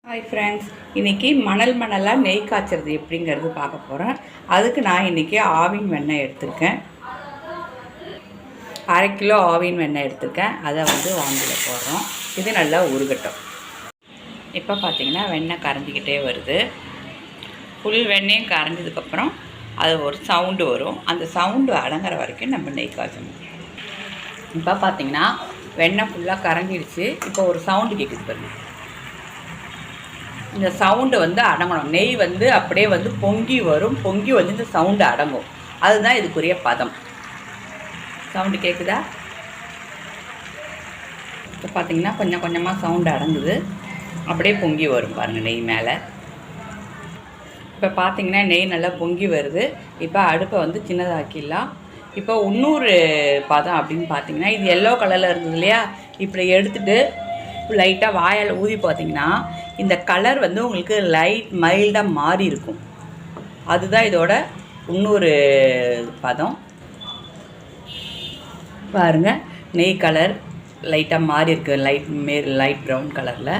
Hi friends, இன்றைக்கி மணலாக நெய் காய்ச்சறது எப்படிங்கிறது பார்க்க போகிறேன். அதுக்கு நான் இன்றைக்கி ஆவின் வெண்ணெய் எடுத்திருக்கேன். 1/2 கிலோ ஆவின் வெண்ணெய் எடுத்திருக்கேன். அதை வானலில் போடுறோம். இது நல்லா உருகட்டும். இப்போ பார்த்திங்கன்னா வெண்ணெய் கரைஞ்சிக்கிட்டே வருது. ஃபுல் வெண்ணெயும் கரைஞ்சதுக்கப்புறம் அது ஒரு சவுண்டு வரும். அந்த சவுண்டு அடங்குற வரைக்கும் நம்ம நெய் காய்ச்சணும். இப்போ பார்த்திங்கன்னா வெண்ணெய் ஃபுல்லாக கரைஞ்சிடுச்சு. இப்போ ஒரு சவுண்டு கேட்குது பாருங்கள். இந்த சவுண்டு அடங்கணும். நெய் அப்படியே பொங்கி வரும். பொங்கி இந்த சவுண்டு அடங்கும். அதுதான் இதுக்குரிய பதம். சவுண்டு கேட்குதா? இப்போ பார்த்தீங்கன்னா கொஞ்சம் கொஞ்சமாக சவுண்டு அடங்குது. அப்படியே பொங்கி வரும் பாருங்கள் நெய் மேலே. இப்போ பார்த்தீங்கன்னா நெய் நல்லா பொங்கி வருது. இப்போ அடுப்பை சின்னதாக்கிடலாம். இப்போ இன்னொரு பதம் அப்படின்னு பார்த்தீங்கன்னா, இது எல்லோ கலரில் இருந்தது இல்லையா? இப்படி எடுத்துகிட்டு லைட்டாக வாயால் ஊதி பார்த்தீங்கன்னா இந்த கலர் உங்களுக்கு லைட் மைல்டாக மாறி இருக்கும். அதுதான் இதோட இன்னொரு பதம். பாருங்கள், நெய் கலர் லைட்டாக மாறி இருக்குது. லைட் ப்ரௌன் கலரில்.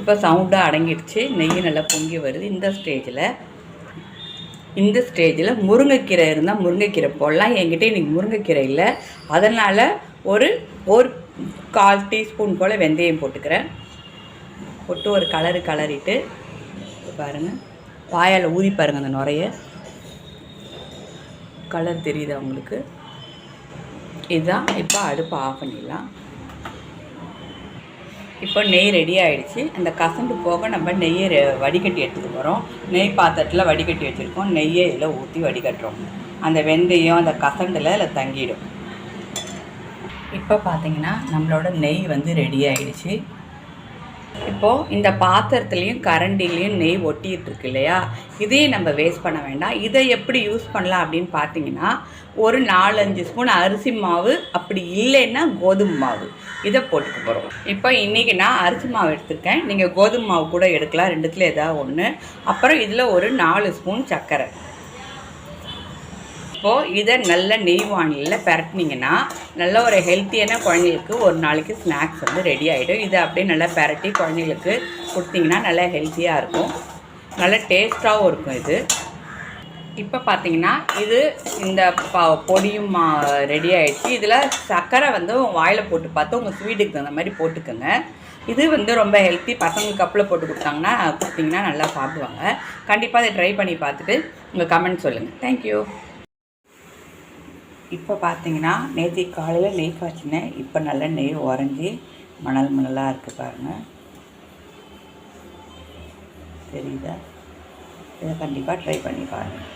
இப்போ சவுண்டாக அடங்கிடுச்சு. நெய் நல்லா பொங்கி வருது. இந்த ஸ்டேஜில் முருங்கைக்கீரை இருந்தால் முருங்கைக்கீரை போடலாம். என்கிட்ட இன்றைக்கி முருங்கைக்கீரை இல்லை. அதனால் ஒரு 1/4 டீஸ்பூன் போல் வெந்தயம் போட்டுக்கிறேன். போட்டு ஒரு கலரிட்டு பாருங்கள், வாயால் ஊதி பாருங்கள். அந்த நுரைய கலர் தெரியுது அவங்களுக்கு. இதுதான். இப்போ அடுப்பை ஆஃப் பண்ணிடலாம். இப்போ நெய் ரெடி ஆகிடுச்சு. அந்த கசண்டு போக நம்ம நெய்யை வடிகட்டி எடுத்துகிட்டு போகிறோம். நெய் பாத்திரத்தில் வடிகட்டி வச்சுருக்கோம். நெய்யை இதில் ஊற்றி வடிகட்டுறோம். அந்த வெந்தயம் அந்த கசண்டில் அதில் தங்கிடும். இப்போ பார்த்திங்கன்னா நம்மளோட நெய் ரெடி ஆகிடுச்சு. இப்போது இந்த பாத்திரத்துலேயும் கரண்டிலையும் நெய் ஒட்டிகிட்டு இருக்கு இல்லையா? இதையும் நம்ம வேஸ்ட் பண்ண வேண்டாம். இதை எப்படி யூஸ் பண்ணலாம் அப்படின்னு பார்த்தீங்கன்னா, ஒரு 4-5 ஸ்பூன் அரிசி மாவு, அப்படி இல்லைன்னா கோதுமை மாவு, இதை போட்டுக்க போகிறோம். இப்போ இன்றைக்கி நான் அரிசி மாவு எடுத்திருக்கேன். நீங்கள் கோதுமை மாவு கூட எடுக்கலாம். ரெண்டுத்தில் ஏதாவது ஒன்று. அப்புறம் இதில் ஒரு 4 ஸ்பூன் சர்க்கரை. இப்போது இதை நல்ல நெய் வானிலில் பரட்டினீங்கன்னா நல்ல ஒரு ஹெல்த்தியான குழந்தைங்களுக்கு ஒரு நாளைக்கு ஸ்நாக்ஸ் ரெடி ஆகிடும். இதை அப்படியே நல்லா பரட்டி குழந்தைங்களுக்கு கொடுத்தீங்கன்னா நல்லா ஹெல்த்தியாக இருக்கும். நல்லா டேஸ்ட்டாகவும் இருக்கும் இது. இப்போ பார்த்தீங்கன்னா இது இந்த பொடியும் ரெடி ஆகிடுச்சு. இதில் சர்க்கரை வாயில் போட்டு பார்த்து உங்கள் ஸ்வீட்டுக்கு தகுந்த மாதிரி போட்டுக்கோங்க. இது ரொம்ப ஹெல்த்தி. பசங்களுக்கு கப்பில் போட்டு கொடுத்தீங்கன்னா நல்லா சாப்பிடுவாங்க. கண்டிப்பாக அதை ட்ரை பண்ணி பார்த்துட்டு உங்கள் கமெண்ட் சொல்லுங்கள். தேங்க்யூ. இப்போ பார்த்தீங்கன்னா நேற்று காலையில் நெய் காய்ச்சினேன். இப்போ நல்லா நெய் உறைஞ்சி மணலாக இருக்குது பாருங்கள். தெரியுதா? இதை கண்டிப்பாக ட்ரை பண்ணி பாருங்கள்.